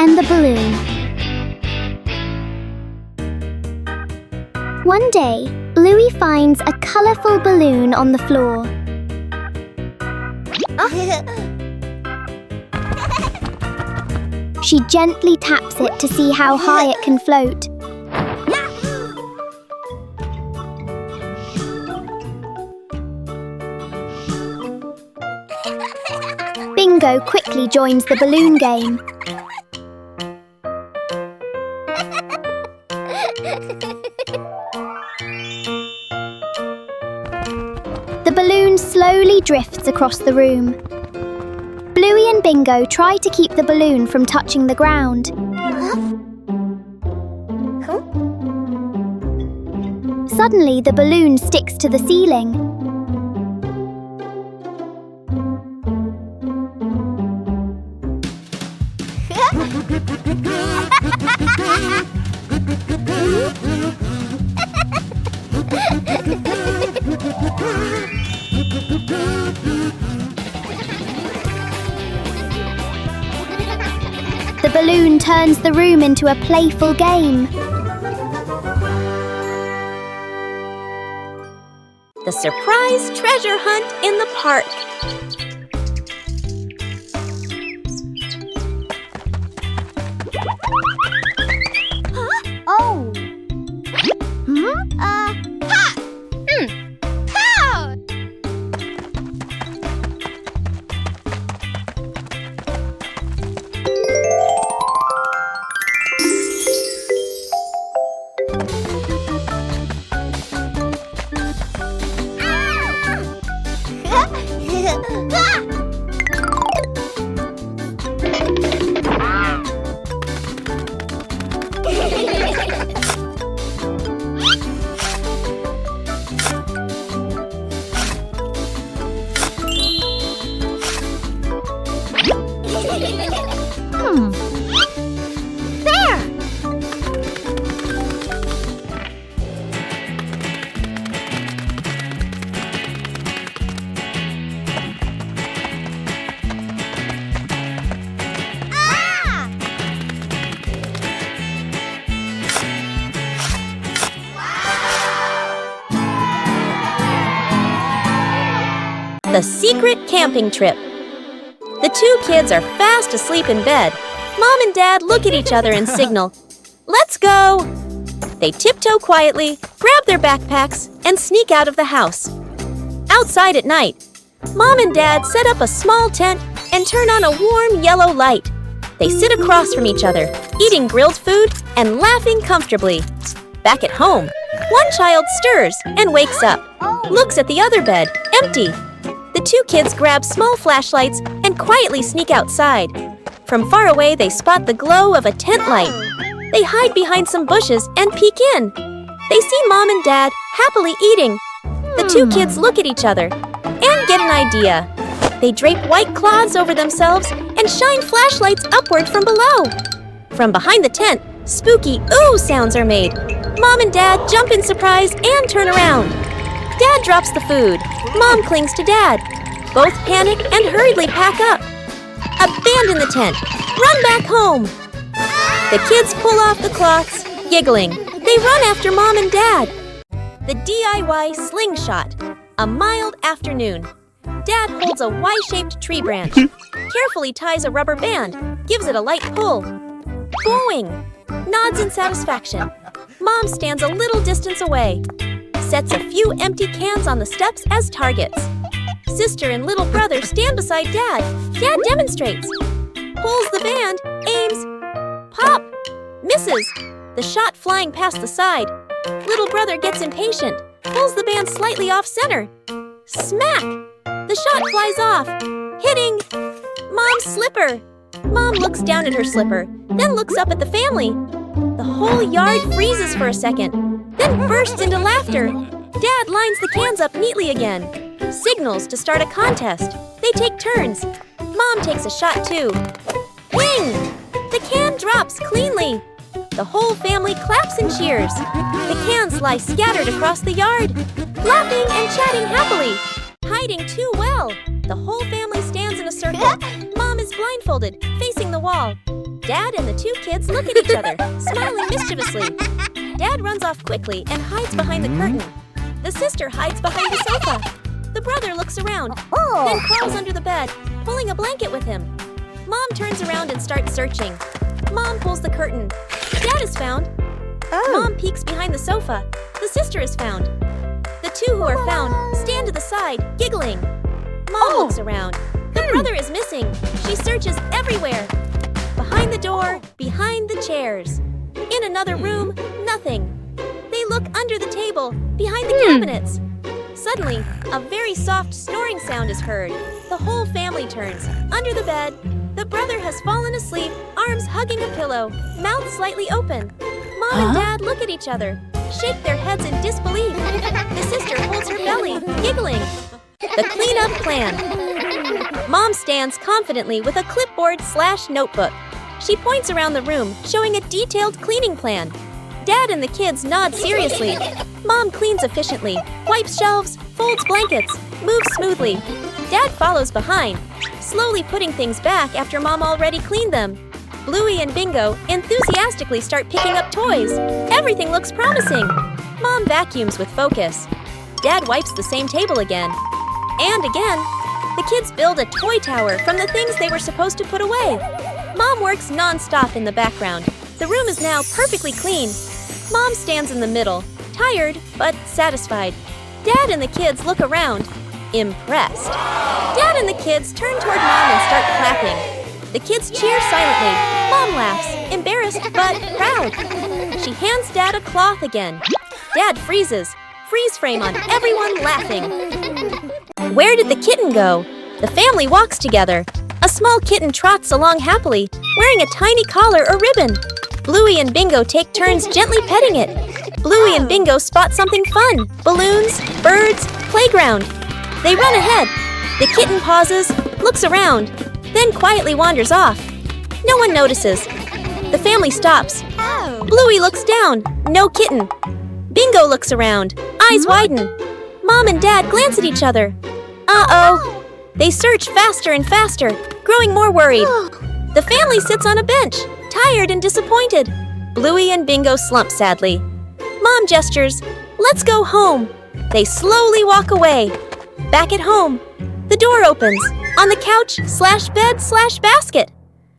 and the Balloon. One day, Bluey finds a colourful balloon on the floor. She gently taps it to see how high it can float. Bingo quickly joins the balloon game. The balloon slowly drifts across the room. Bluey and Bingo try to keep the balloon from touching the ground. Suddenly, the balloon sticks to the ceiling. The balloon turns the room into a playful game. The surprise treasure hunt in the park. Oh! The secret camping trip. The two kids are fast asleep in bed. Mom and Dad look at each other and signal, "Let's go!" They tiptoe quietly, grab their backpacks, and sneak out of the house. Outside at night, Mom and Dad set up a small tent and turn on a warm yellow light. They sit across from each other, eating grilled food and laughing comfortably. Back at home, one child stirs and wakes up, looks at the other bed, empty. The two kids grab small flashlights and quietly sneak outside. From far away, they spot the glow of a tent light. They hide behind some bushes and peek in. They see Mom and Dad happily eating. The two kids look at each other and get an idea. They drape white cloths over themselves and shine flashlights upward from below. From behind the tent, spooky ooh sounds are made. Mom and Dad jump in surprise and turn around. Dad drops the food. Mom clings to Dad. Both panic and hurriedly pack up. Abandon the tent. Run back home. The kids pull off the cloths, giggling. They run after Mom and Dad. The DIY slingshot. A mild afternoon. Dad holds a Y-shaped tree branch. Carefully ties a rubber band. Gives it a light pull. Going. Nods in satisfaction. Mom stands a little distance away. Sets a few empty cans on the steps as targets. Sister and little brother stand beside Dad. Dad demonstrates. Pulls the band, aims. Pop! Misses. The shot flying past the side. Little brother gets impatient. Pulls the band slightly off center. Smack! The shot flies off. Hitting Mom's slipper. Mom looks down at her slipper, then looks up at the family. The whole yard freezes for a second, then bursts into laughter. Dad lines the cans up neatly again. Signals to start a contest. They take turns. Mom takes a shot too. Ping! The can drops cleanly. The whole family claps and cheers. The cans lie scattered across the yard, laughing and chatting happily. Hiding too well. The whole family stands in a circle. Mom is blindfolded, facing the wall. Dad and the two kids look at each other, smiling mischievously. Dad runs off quickly and hides behind the curtain. The sister hides behind the sofa. The brother looks around, then crawls under the bed, pulling a blanket with him. Mom turns around and starts searching. Mom pulls the curtain. Dad is found. Mom peeks behind the sofa. The sister is found. The two who are found stand to the side, giggling. Mom looks around. The brother is missing. She searches everywhere. Behind the door, behind the chairs. In another room, nothing. They look under the table, behind the cabinets. Suddenly, a very soft snoring sound is heard. The whole family turns. Under the bed, the brother has fallen asleep, arms hugging a pillow, mouth slightly open. Mom and Dad look at each other, shake their heads in disbelief. The sister holds her belly, giggling. The cleanup plan. Mom stands confidently with a clipboard/notebook. She points around the room, showing a detailed cleaning plan. Dad and the kids nod seriously. Mom cleans efficiently, wipes shelves, folds blankets, moves smoothly. Dad follows behind, slowly putting things back after Mom already cleaned them. Bluey and Bingo enthusiastically start picking up toys. Everything looks promising. Mom vacuums with focus. Dad wipes the same table again. And again. The kids build a toy tower from the things they were supposed to put away. Mom works non-stop in the background. The room is now perfectly clean. Mom stands in the middle, tired but satisfied. Dad and the kids look around, impressed. Dad and the kids turn toward Mom and start clapping. The kids cheer silently. Mom laughs, embarrassed but proud. She hands Dad a cloth again. Dad freezes. Freeze frame on everyone laughing. Where did the kitten go? The family walks together. A small kitten trots along happily, wearing a tiny collar or ribbon. Bluey and Bingo take turns gently petting it. Bluey and Bingo spot something fun. Balloons, birds, playground. They run ahead. The kitten pauses, looks around, then quietly wanders off. No one notices. The family stops. Bluey looks down. No kitten. Bingo looks around. Eyes widen. Mom and Dad glance at each other. Uh-oh. They search faster and faster, growing more worried. The family sits on a bench, tired and disappointed. Bluey and Bingo slump sadly. Mom gestures, "Let's go home." They slowly walk away. Back at home, the door opens. On the couch/bed/basket.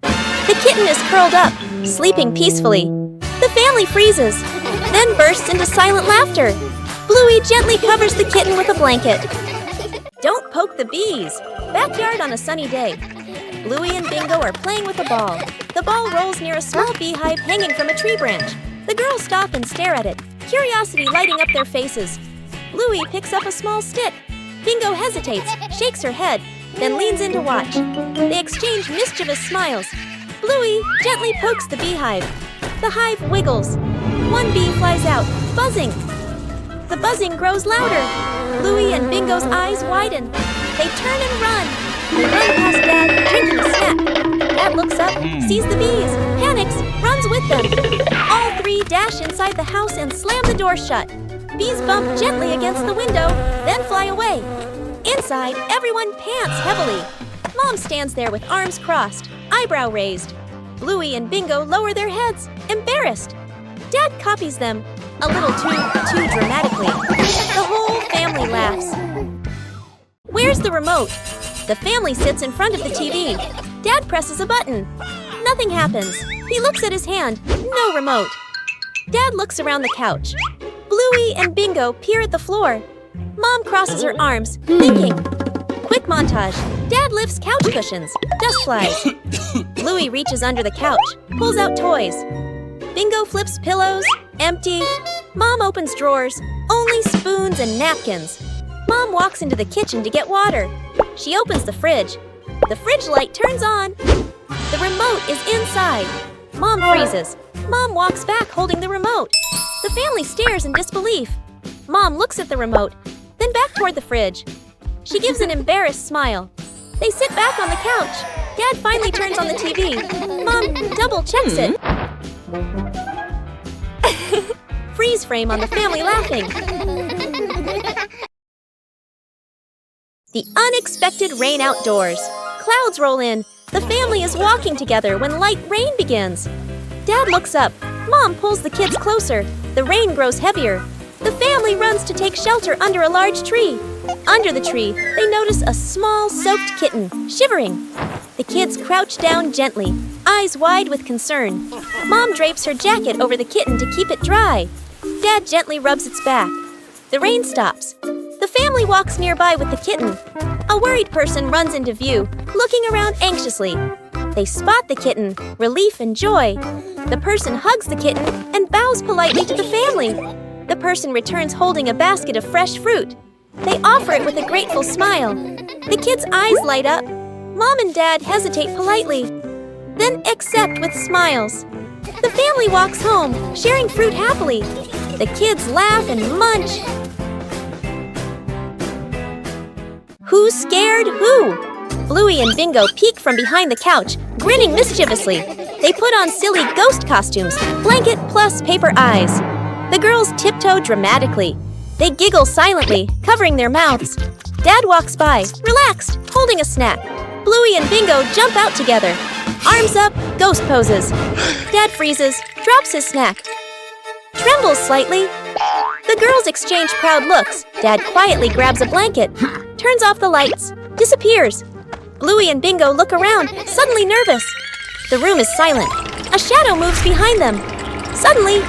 The kitten is curled up, sleeping peacefully. The family freezes, then bursts into silent laughter. Bluey gently covers the kitten with a blanket. Don't poke the bees. Backyard on a sunny day. Bluey and Bingo are playing with a ball. The ball rolls near a small beehive hanging from a tree branch. The girls stop and stare at it, curiosity lighting up their faces. Bluey picks up a small stick. Bingo hesitates, shakes her head, then leans in to watch. They exchange mischievous smiles. Bluey gently pokes the beehive. The hive wiggles. One bee flies out, buzzing. The buzzing grows louder. Bluey and Bingo's eyes widen. They turn and run. They run past Dad, drinking a snack. Dad looks up, sees the bees, panics, runs with them. All three dash inside the house and slam the door shut. Bees bump gently against the window, then fly away. Inside, everyone pants heavily. Mom stands there with arms crossed, eyebrow raised. Bluey and Bingo lower their heads, embarrassed. Dad copies them, a little too dramatically. The whole family laughs. Where's the remote? The family sits in front of the TV. Dad presses a button. Nothing happens. He looks at his hand. No remote. Dad looks around the couch. Bluey and Bingo peer at the floor. Mom crosses her arms, thinking. Quick montage. Dad lifts couch cushions. Dust flies. Bluey reaches under the couch, pulls out toys. Bingo flips pillows. Empty. Mom opens drawers. Only spoons and napkins. Mom walks into the kitchen to get water. She opens the fridge. The fridge light turns on. The remote is inside. Mom freezes. Mom walks back holding the remote. The family stares in disbelief. Mom looks at the remote, then back toward the fridge. She gives an embarrassed smile. They sit back on the couch. Dad finally turns on the TV. Mom double checks it. Freeze frame on the family laughing. The unexpected rain outdoors. Clouds roll in. The family is walking together when light rain begins. Dad looks up. Mom pulls the kids closer. The rain grows heavier. The family runs to take shelter under a large tree. Under the tree, they notice a small, soaked kitten, shivering. The kids crouch down gently, eyes wide with concern. Mom drapes her jacket over the kitten to keep it dry. Dad gently rubs its back. The rain stops. The family walks nearby with the kitten. A worried person runs into view, looking around anxiously. They spot the kitten, relief and joy. The person hugs the kitten and bows politely to the family. The person returns holding a basket of fresh fruit. They offer it with a grateful smile. The kids' eyes light up. Mom and Dad hesitate politely, then accept with smiles. The family walks home, sharing fruit happily. The kids laugh and munch. Who's scared who? Bluey and Bingo peek from behind the couch, grinning mischievously. They put on silly ghost costumes, blanket plus paper eyes. The girls tiptoe dramatically. They giggle silently, covering their mouths. Dad walks by, relaxed, holding a snack. Bluey and Bingo jump out together. Arms up, ghost poses. Dad freezes, drops his snack. Trembles slightly. The girls exchange proud looks. Dad quietly grabs a blanket, turns off the lights, disappears. Bluey and Bingo look around, suddenly nervous. The room is silent. A shadow moves behind them. Suddenly,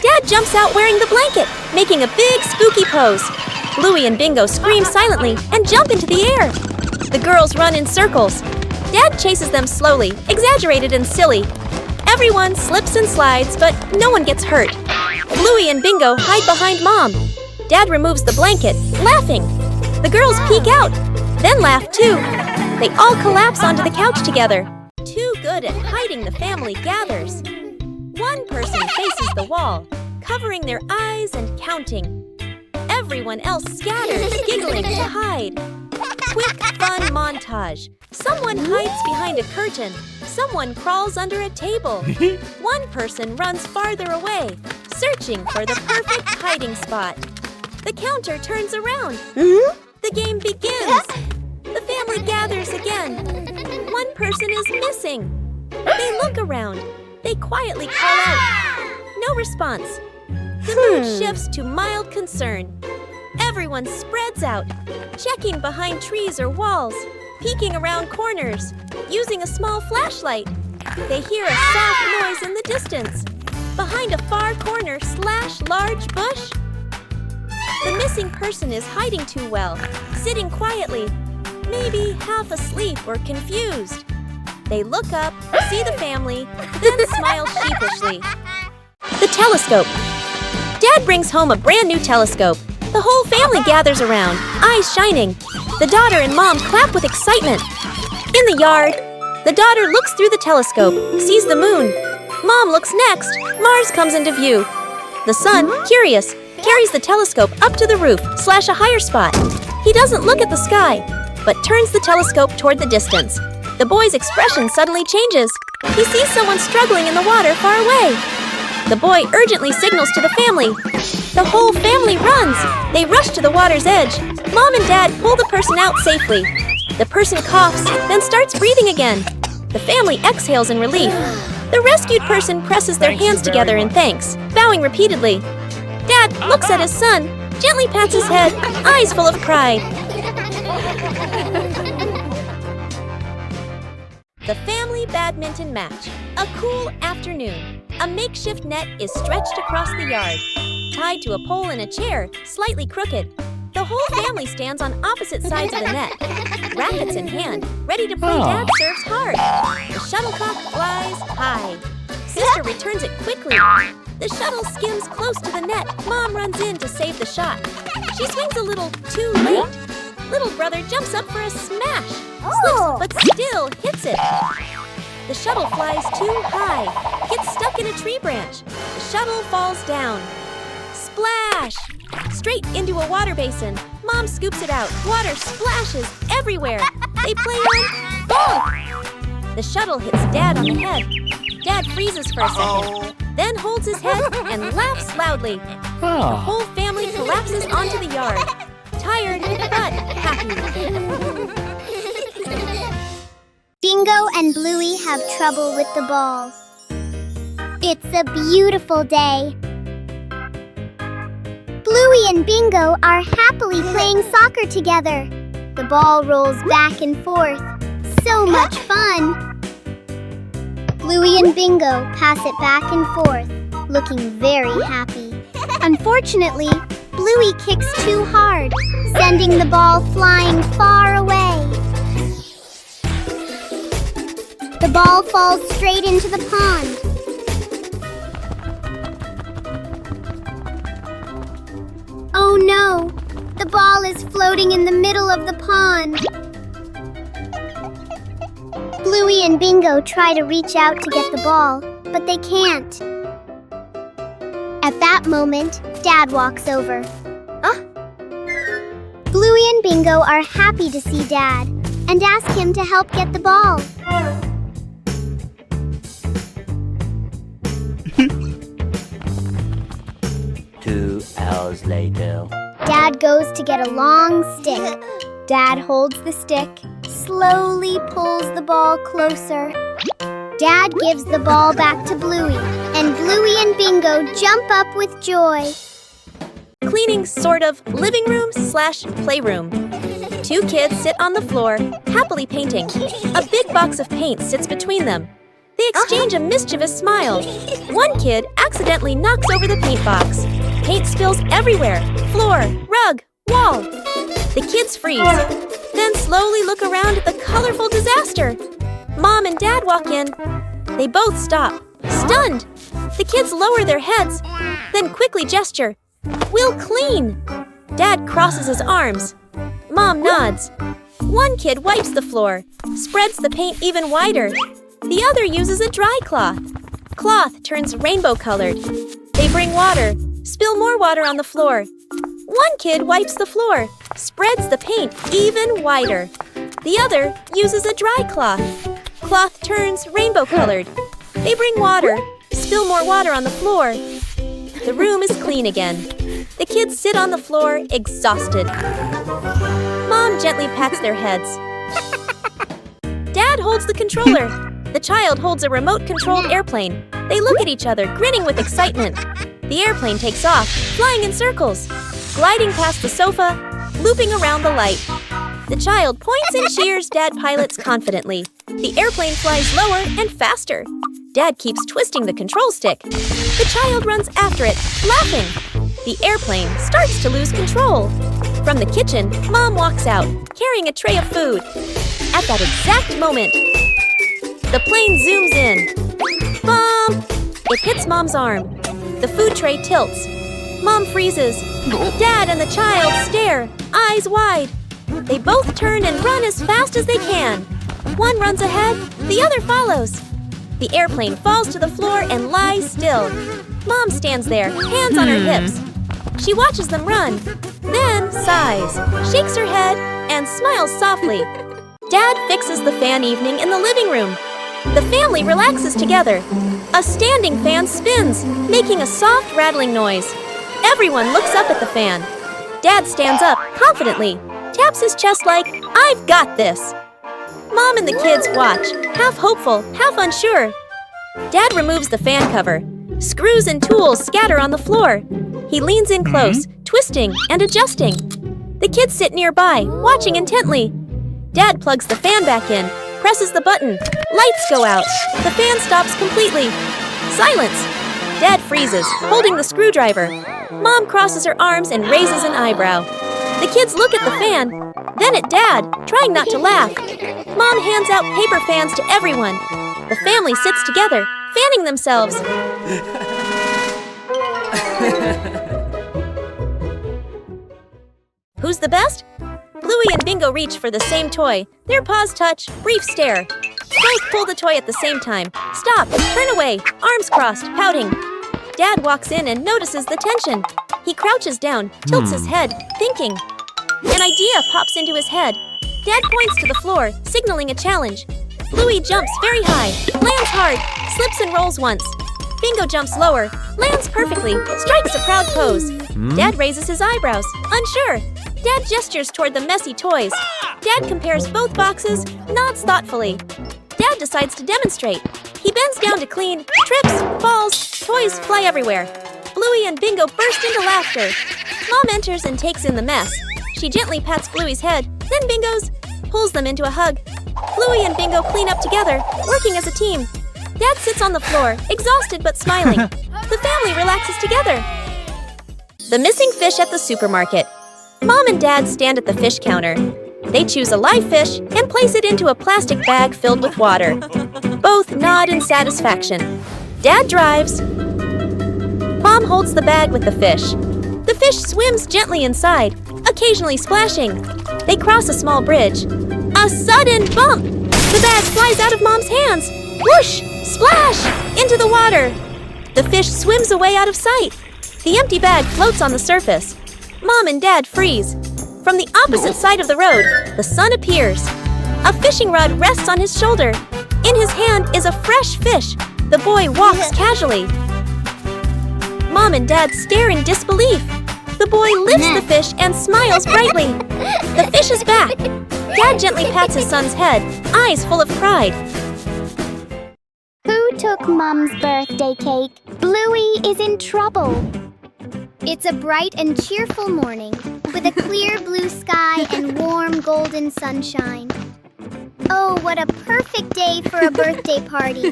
Dad jumps out wearing the blanket, making a big spooky pose. Bluey and Bingo scream silently and jump into the air. The girls run in circles. Dad chases them slowly, exaggerated and silly. Everyone slips and slides, but no one gets hurt. Bluey and Bingo hide behind Mom. Dad removes the blanket, laughing. The girls peek out, then laugh too. They all collapse onto the couch together. Too good at hiding, the family gathers. One person faces the wall, covering their eyes and counting. Everyone else scatters, giggling to hide. Quick, fun montage. Someone hides behind a curtain. Someone crawls under a table. One person runs farther away, searching for the perfect hiding spot. The counter turns around. The game begins. The family gathers again. One person is missing. They look around. They quietly call out. No response. The mood shifts to mild concern. Everyone spreads out, checking behind trees or walls, peeking around corners, using a small flashlight. They hear a soft noise in the distance. Behind a far corner / large bush. The missing person is hiding too well, sitting quietly, maybe half asleep or confused. They look up, see the family, then smile sheepishly. The telescope. Dad brings home a brand new telescope. The whole family gathers around, eyes shining. The daughter and Mom clap with excitement. In the yard, the daughter looks through the telescope, sees the moon. Mom looks next. Mars comes into view. The son, curious, carries the telescope up to the roof / a higher spot. He doesn't look at the sky, but turns the telescope toward the distance. The boy's expression suddenly changes. He sees someone struggling in the water far away. The boy urgently signals to the family. The whole family runs. They rush to the water's edge. Mom and Dad pull the person out safely. The person coughs, then starts breathing again. The family exhales in relief. The rescued person presses their hands together in thanks, bowing repeatedly. Dad looks at his son, gently pats his head, eyes full of pride. The family badminton match. A cool afternoon. A makeshift net is stretched across the yard, tied to a pole in a chair, slightly crooked. The whole family stands on opposite sides of the net, rackets in hand, ready to play. Dad serves hard. The shuttlecock flies high. Sister returns it quickly. The shuttle skims close to the net. Mom runs in to save the shot. She swings a little too late. Little brother jumps up for a smash, slips but still hits it. The shuttle flies too high, gets stuck in a tree branch. The shuttle falls down. Splash! Straight into a water basin. Mom scoops it out. Water splashes everywhere. They play on bonk! The shuttle hits Dad on the head. Dad freezes for a second, then holds his head and laughs loudly. The whole family collapses onto the yard, tired but happy. Bingo and Bluey have trouble with the ball. It's a beautiful day. Bluey and Bingo are happily playing soccer together. The ball rolls back and forth. So much fun! Bluey and Bingo pass it back and forth, looking very happy. Unfortunately, Bluey kicks too hard, sending the ball flying far away. The ball falls straight into the pond. Oh no! The ball is floating in the middle of the pond. Bluey and Bingo try to reach out to get the ball, but they can't. At that moment, Dad walks over. Bluey and Bingo are happy to see Dad and ask him to help get the ball. 2 hours later. Dad goes to get a long stick. Dad holds the stick, slowly pulls the ball closer. Dad gives the ball back to Bluey, and Bluey and Bingo jump up with joy. Cleaning sort of living room / playroom. 2 kids sit on the floor, happily painting. A big box of paint sits between them. They exchange a mischievous smile. One kid accidentally knocks over the paint box. Paint spills everywhere, floor, rug, wall. The kids freeze, then slowly look around at the colorful disaster. Mom and Dad walk in. They both stop, stunned. The kids lower their heads, then quickly gesture. "We'll clean." Dad crosses his arms. Mom nods. One kid wipes the floor, spreads the paint even wider. The other uses a dry cloth. Cloth turns rainbow-colored. They bring water, spill more water on the floor. One kid wipes the floor, spreads the paint even wider. The other uses a dry cloth. Cloth turns rainbow-colored. They bring water, spill more water on the floor. The room is clean again. The kids sit on the floor, exhausted. Mom gently pats their heads. Dad holds the controller. The child holds a remote-controlled airplane. They look at each other, grinning with excitement. The airplane takes off, flying in circles, gliding past the sofa, looping around the light. The child points and cheers Dad pilots confidently. The airplane flies lower and faster. Dad keeps twisting the control stick. The child runs after it, laughing. The airplane starts to lose control. From the kitchen, Mom walks out, carrying a tray of food. At that exact moment, the plane zooms in. Mom! It hits Mom's arm. The food tray tilts. Mom freezes. Dad and the child stare, eyes wide. They both turn and run as fast as they can. One runs ahead, the other follows. The airplane falls to the floor and lies still. Mom stands there, hands on her hips. She watches them run, then sighs, shakes her head, and smiles softly. Dad fixes the fan evening in the living room. The family relaxes together. A standing fan spins, making a soft rattling noise. Everyone looks up at the fan. Dad stands up confidently, taps his chest like, "I've got this." Mom and the kids watch, half hopeful, half unsure. Dad removes the fan cover. Screws and tools scatter on the floor. He leans in close, twisting and adjusting. The kids sit nearby, watching intently. Dad plugs the fan back in, presses the button. Lights go out. The fan stops completely. Silence. Dad freezes, holding the screwdriver. Mom crosses her arms and raises an eyebrow. The kids look at the fan, then at Dad, trying not to laugh. Mom hands out paper fans to everyone. The family sits together, fanning themselves. Who's the best? Bluey and Bingo reach for the same toy. Their paws touch, brief stare. Both pull the toy at the same time. Stop, turn away, arms crossed, pouting. Dad walks in and notices the tension. He crouches down, tilts his head, thinking. An idea pops into his head. Dad points to the floor, signaling a challenge. Bluey jumps very high, lands hard, slips and rolls once. Bingo jumps lower, lands perfectly, strikes a proud pose. Dad raises his eyebrows, unsure. Dad gestures toward the messy toys. Dad compares both boxes, nods thoughtfully. Dad decides to demonstrate. He bends down to clean, trips, falls, toys fly everywhere. Bluey and Bingo burst into laughter. Mom enters and takes in the mess. She gently pats Bluey's head, then Bingo's, pulls them into a hug. Bluey and Bingo clean up together, working as a team. Dad sits on the floor, exhausted but smiling. The family relaxes together. The missing fish at the supermarket. Mom and Dad stand at the fish counter. They choose a live fish and place it into a plastic bag filled with water. Both nod in satisfaction. Dad drives. Mom holds the bag with the fish. The fish swims gently inside, occasionally splashing. They cross a small bridge. A sudden bump! The bag flies out of Mom's hands. Whoosh! Splash! Into the water. The fish swims away out of sight. The empty bag floats on the surface. Mom and Dad freeze. From the opposite side of the road, the sun appears. A fishing rod rests on his shoulder. In his hand is a fresh fish. The boy walks casually. Mom and Dad stare in disbelief. The boy lifts the fish and smiles brightly. The fish is back. Dad gently pats his son's head, eyes full of pride. Who took Mom's birthday cake? Bluey is in trouble. It's a bright and cheerful morning with a clear blue sky and warm golden sunshine. Oh, what a perfect day for a birthday party.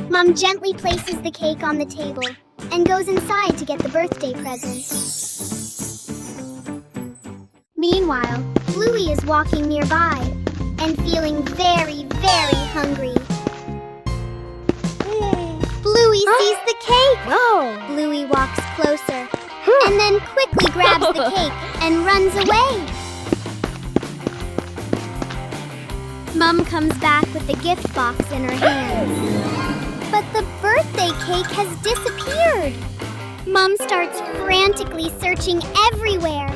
Mom gently places the cake on the table and goes inside to get the birthday present. Meanwhile, Bluey is walking nearby and feeling very, very hungry. Bluey sees the cake. Whoa! Bluey walks closer and then quickly grabs the cake and runs away. Mom comes back with the gift box in her hands. But the birthday cake has disappeared. Mom starts frantically searching everywhere.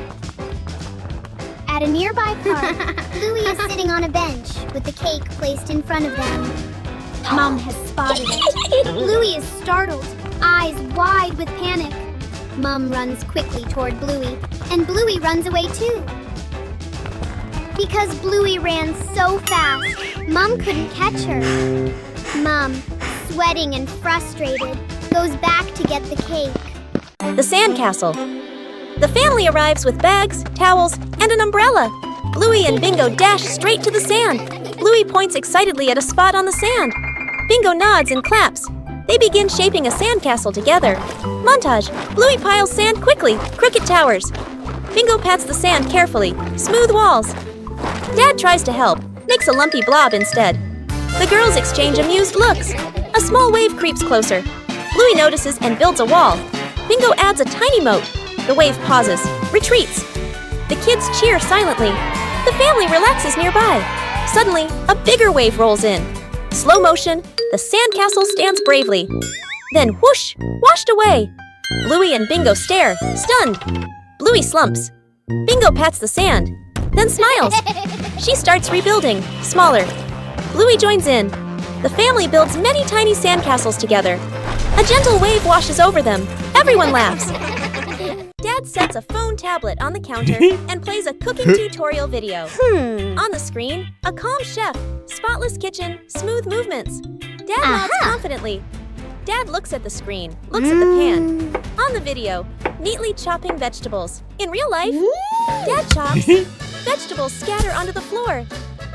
At a nearby park, Bluey is sitting on a bench with the cake placed in front of them. Mom has spotted it. Bluey is startled, eyes wide with panic. Mom runs quickly toward Bluey, and Bluey runs away too. Because Bluey ran so fast, Mom couldn't catch her. Mom, sweating and frustrated, goes back to get the cake. The sandcastle. The family arrives with bags, towels, and an umbrella. Bluey and Bingo dash straight to the sand. Bluey points excitedly at a spot on the sand. Bingo nods and claps. They begin shaping a sandcastle together. Montage. Bluey piles sand quickly, crooked towers. Bingo pats the sand carefully, smooth walls. Dad tries to help, makes a lumpy blob instead. The girls exchange amused looks. A small wave creeps closer. Bluey notices and builds a wall. Bingo adds a tiny moat. The wave pauses, retreats. The kids cheer silently. The family relaxes nearby. Suddenly, a bigger wave rolls in. Slow motion, the sandcastle stands bravely. Then whoosh, washed away. Bluey and Bingo stare, stunned. Bluey slumps. Bingo pats the sand, then smiles. She starts rebuilding, smaller. Bluey joins in. The family builds many tiny sandcastles together. A gentle wave washes over them. Everyone laughs. Dad sets a phone tablet on the counter and plays a cooking tutorial video. On the screen, a calm chef, spotless kitchen, smooth movements. Dad nods confidently. Dad looks at the screen, looks at the pan. On the video, neatly chopping vegetables. In real life, Dad chops. Vegetables scatter onto the floor.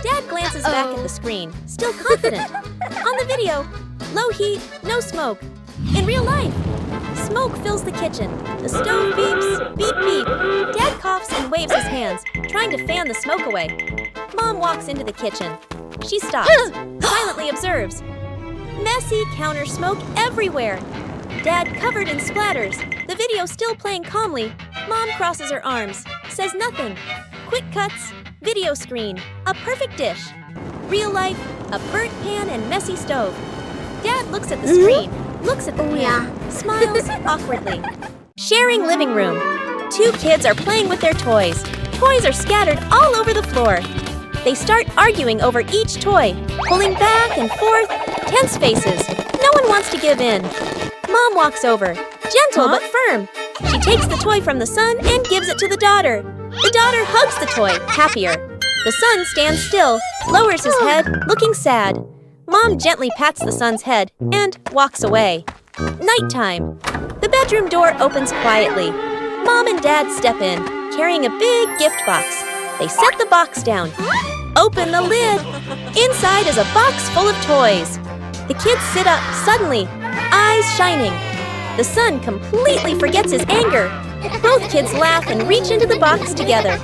Dad glances back at the screen, still confident. On the video, low heat, no smoke. In real life, smoke fills the kitchen. The stove beeps, beep beep. Dad coughs and waves his hands, trying to fan the smoke away. Mom walks into the kitchen. She stops, silently observes. Messy counter smoke everywhere. Dad covered in splatters. The video still playing calmly. Mom crosses her arms, says nothing. Quick cuts, video screen, a perfect dish. Real life, a burnt pan and messy stove. Dad looks at the screen, looks at the pan, smiles awkwardly. Sharing living room. Two kids are playing with their toys. Toys are scattered all over the floor. They start arguing over each toy, pulling back and forth, tense faces. No one wants to give in. Mom walks over, gentle but firm. She takes the toy from the son and gives it to the daughter. The daughter hugs the toy, happier. The son stands still, lowers his head, looking sad. Mom gently pats the son's head and walks away. Nighttime. The bedroom door opens quietly. Mom and Dad step in, carrying a big gift box. They set the box down. Open the lid. Inside is a box full of toys. The kids sit up suddenly, eyes shining. The son completely forgets his anger. Both kids laugh and reach into the box together.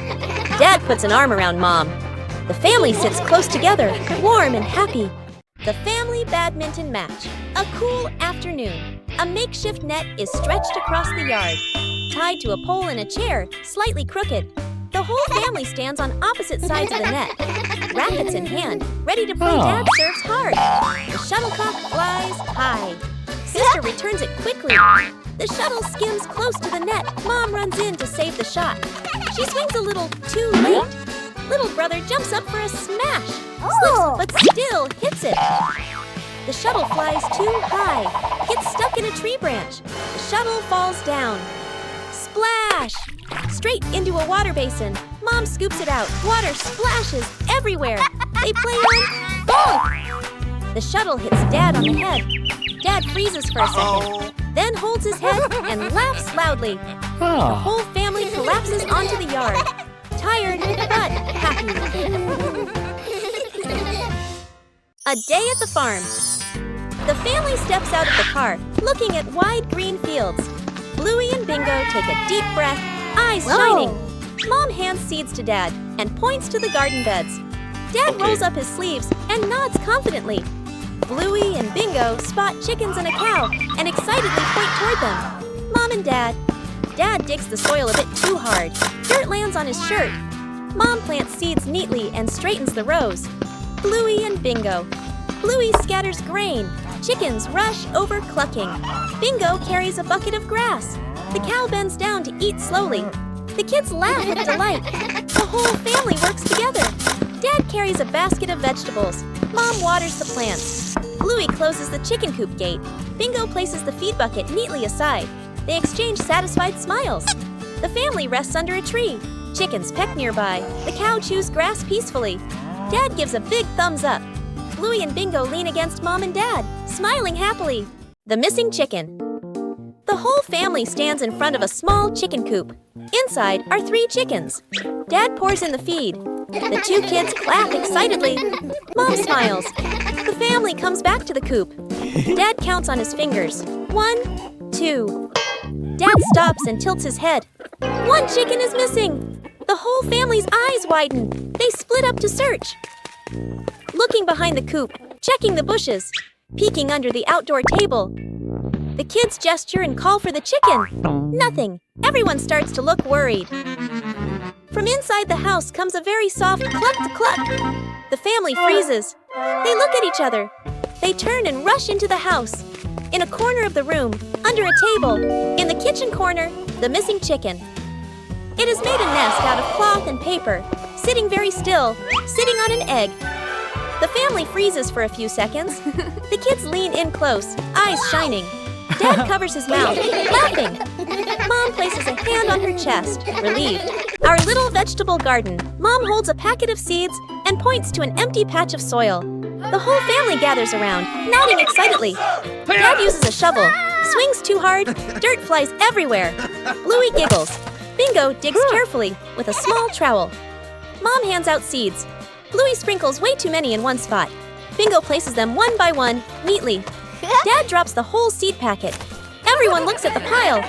Dad puts an arm around Mom. The family sits close together, warm and happy. The family badminton match. A cool afternoon. A makeshift net is stretched across the yard, tied to a pole in a chair, slightly crooked. The whole family stands on opposite sides of the net, rackets in hand, ready to play. Dad serves hard. The shuttlecock flies high. Sister returns it quickly. The shuttle skims close to the net. Mom runs in to save the shot. She swings a little too late. Little brother jumps up for a smash. Slips, but still hits it. The shuttle flies too high. Gets stuck in a tree branch. The shuttle falls down. Splash! Straight into a water basin. Mom scoops it out. Water splashes everywhere. They play on ball. The shuttle hits Dad on the head. Dad freezes for a second, then holds his head and laughs loudly. The whole family collapses onto the yard. Tired but happy. A day at the farm. The family steps out of the car, looking at wide green fields. Bluey and Bingo take a deep breath, eyes shining. Mom hands seeds to Dad and points to the garden beds. Dad rolls up his sleeves and nods confidently. Bluey and Bingo spot chickens and a cow and excitedly point toward them. Mom and Dad. Dad digs the soil a bit too hard. Dirt lands on his shirt. Mom plants seeds neatly and straightens the rows. Bluey and Bingo. Bluey scatters grain. Chickens rush over clucking. Bingo carries a bucket of grass. The cow bends down to eat slowly. The kids laugh with delight. The whole family works together. Dad carries a basket of vegetables. Mom waters the plants. Bluey closes the chicken coop gate. Bingo places the feed bucket neatly aside. They exchange satisfied smiles. The family rests under a tree. Chickens peck nearby. The cow chews grass peacefully. Dad gives a big thumbs up. Bluey and Bingo lean against Mom and Dad, smiling happily. The missing chicken. The whole family stands in front of a small chicken coop. Inside are 3 chickens. Dad pours in the feed. The 2 kids clap excitedly. Mom smiles. The family comes back to the coop. Dad counts on his fingers. 1, 2. Dad stops and tilts his head. 1 chicken is missing. The whole family's eyes widen. They split up to search. Looking behind the coop, checking the bushes, peeking under the outdoor table. The kids gesture and call for the chicken. Nothing. Everyone starts to look worried. From inside the house comes a very soft cluck-cluck. The family freezes. They look at each other. They turn and rush into the house. In a corner of the room, under a table, in the kitchen corner, the missing chicken. It has made a nest out of cloth and paper, sitting very still, sitting on an egg. The family freezes for a few seconds. The kids lean in close, eyes shining. Dad covers his mouth, laughing. Mom places a hand on her chest, relieved. Our little vegetable garden. Mom holds a packet of seeds and points to an empty patch of soil. The whole family gathers around, nodding excitedly. Dad uses a shovel, swings too hard, dirt flies everywhere. Bluey giggles. Bingo digs carefully with a small trowel. Mom hands out seeds. Bluey sprinkles way too many in one spot. Bingo places them one by one, neatly. Dad drops the whole seed packet. Everyone looks at the pile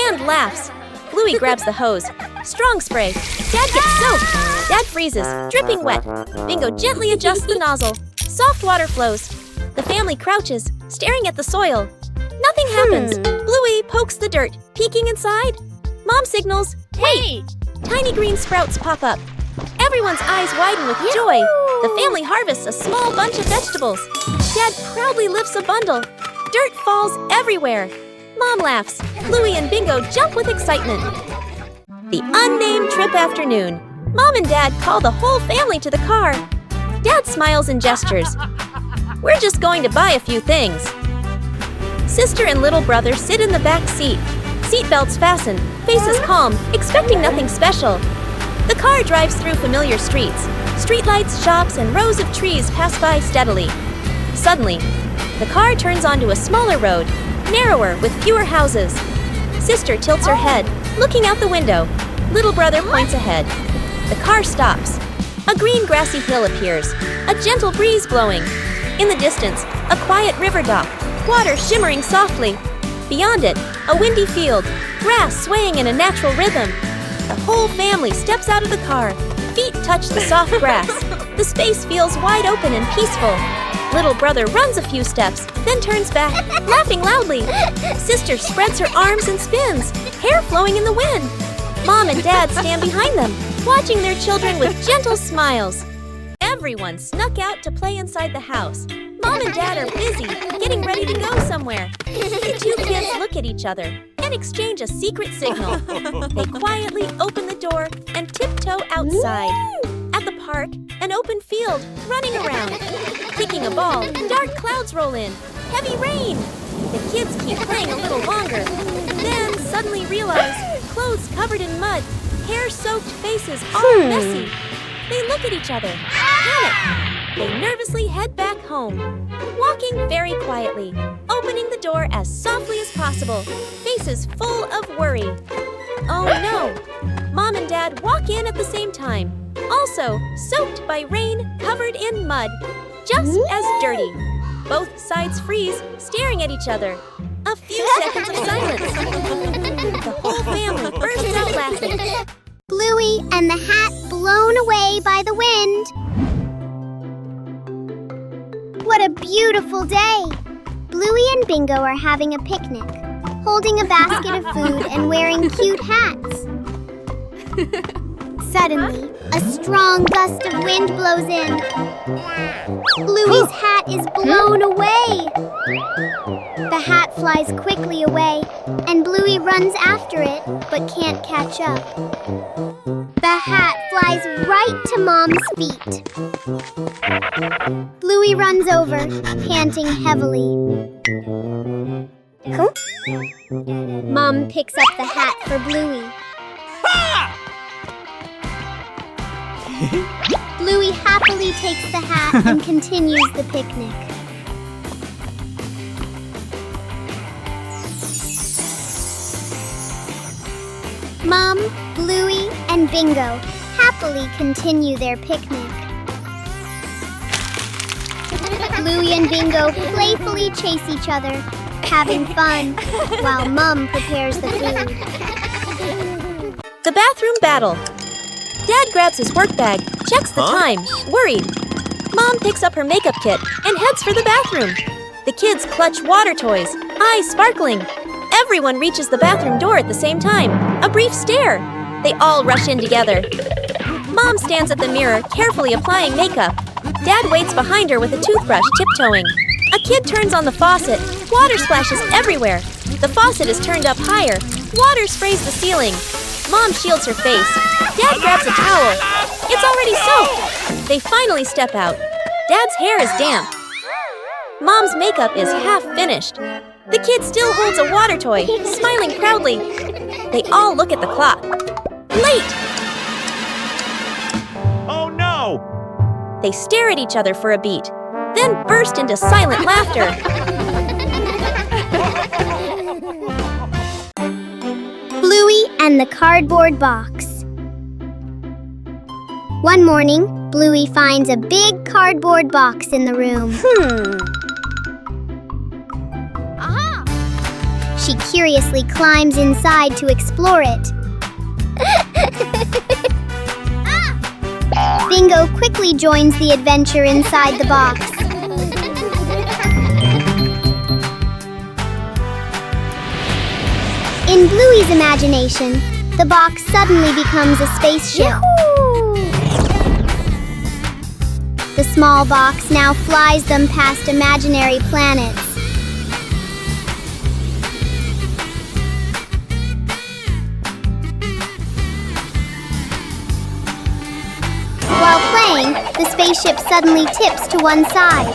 and laughs. Bluey grabs the hose. Strong spray. Dad gets soaked. Dad freezes, dripping wet. Bingo gently adjusts the nozzle. Soft water flows. The family crouches, staring at the soil. Nothing happens. Bluey pokes the dirt, peeking inside. Mom signals, "Wait!" Tiny green sprouts pop up. Everyone's eyes widen with joy. The family harvests a small bunch of vegetables. Dad proudly lifts a bundle. Dirt falls everywhere. Mom laughs. Bluey and Bingo jump with excitement. The unnamed trip afternoon. Mom and Dad call the whole family to the car. Dad smiles and gestures. We're just going to buy a few things. Sister and little brother sit in the back seat. Seat belts fastened, faces calm, expecting nothing special. The car drives through familiar streets. Streetlights, shops, and rows of trees pass by steadily. Suddenly, the car turns onto a smaller road, narrower with fewer houses. Sister tilts her head, looking out the window. Little brother points ahead. The car stops. A green grassy hill appears, a gentle breeze blowing. In the distance, a quiet river dock, water shimmering softly. Beyond it, a windy field, grass swaying in a natural rhythm. The whole family steps out of the car. Feet touch the soft grass. The space feels wide open and peaceful. Little brother runs a few steps, then turns back, laughing loudly. Sister spreads her arms and spins, hair flowing in the wind. Mom and Dad stand behind them, watching their children with gentle smiles. Everyone snuck out to play inside the house. Mom and Dad are busy, getting ready to go somewhere. The two kids look at each other and exchange a secret signal. They quietly open the door and tiptoe outside. At the park, an open field, running around. Kicking a ball, dark clouds roll in. Heavy rain! The kids keep playing a little longer, then suddenly realize clothes covered in mud, hair-soaked faces all messy. They look at each other, panic. They nervously head back home, walking very quietly, opening the door as softly as possible, faces full of worry. Oh no! Mom and Dad walk in at the same time, also soaked by rain, covered in mud, just as dirty. Both sides freeze, staring at each other. A few seconds of silence. The whole family bursts out laughing. Bluey and the hat blown away by the wind. What a beautiful day! Bluey and Bingo are having a picnic, holding a basket of food and wearing cute hats. Suddenly, a strong gust of wind blows in. Bluey's hat is blown away. The hat flies quickly away, and Bluey runs after it, but can't catch up. The hat flies right to Mom's feet. Bluey runs over, panting heavily. Mom picks up the hat for Bluey. Bluey happily takes the hat and continues the picnic. Mom, Bluey, and Bingo happily continue their picnic. Bluey and Bingo playfully chase each other, having fun, while Mom prepares the food. The bathroom battle. Dad grabs his work bag, checks the time, worried. Mom picks up her makeup kit and heads for the bathroom. The kids clutch water toys, eyes sparkling. Everyone reaches the bathroom door at the same time. A brief stare. They all rush in together. Mom stands at the mirror, carefully applying makeup. Dad waits behind her with a toothbrush, tiptoeing. A kid turns on the faucet. Water splashes everywhere. The faucet is turned up higher. Water sprays the ceiling. Mom shields her face. Dad grabs a towel. It's already soaked. They finally step out. Dad's hair is damp. Mom's makeup is half finished. The kid still holds a water toy, smiling proudly. They all look at the clock. Late! Oh no! They stare at each other for a beat, then burst into silent laughter. Bluey and the cardboard box. One morning, Bluey finds a big cardboard box in the room. She curiously climbs inside to explore it. Bingo quickly joins the adventure inside the box. In Bluey's imagination, the box suddenly becomes a spaceship. The small box now flies them past imaginary planets. While playing, the spaceship suddenly tips to one side.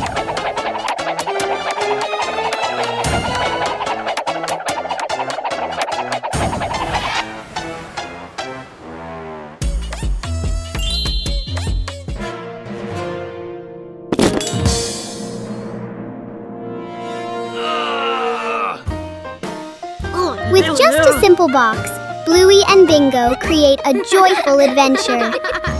With just a simple box, Bluey and Bingo create a joyful adventure.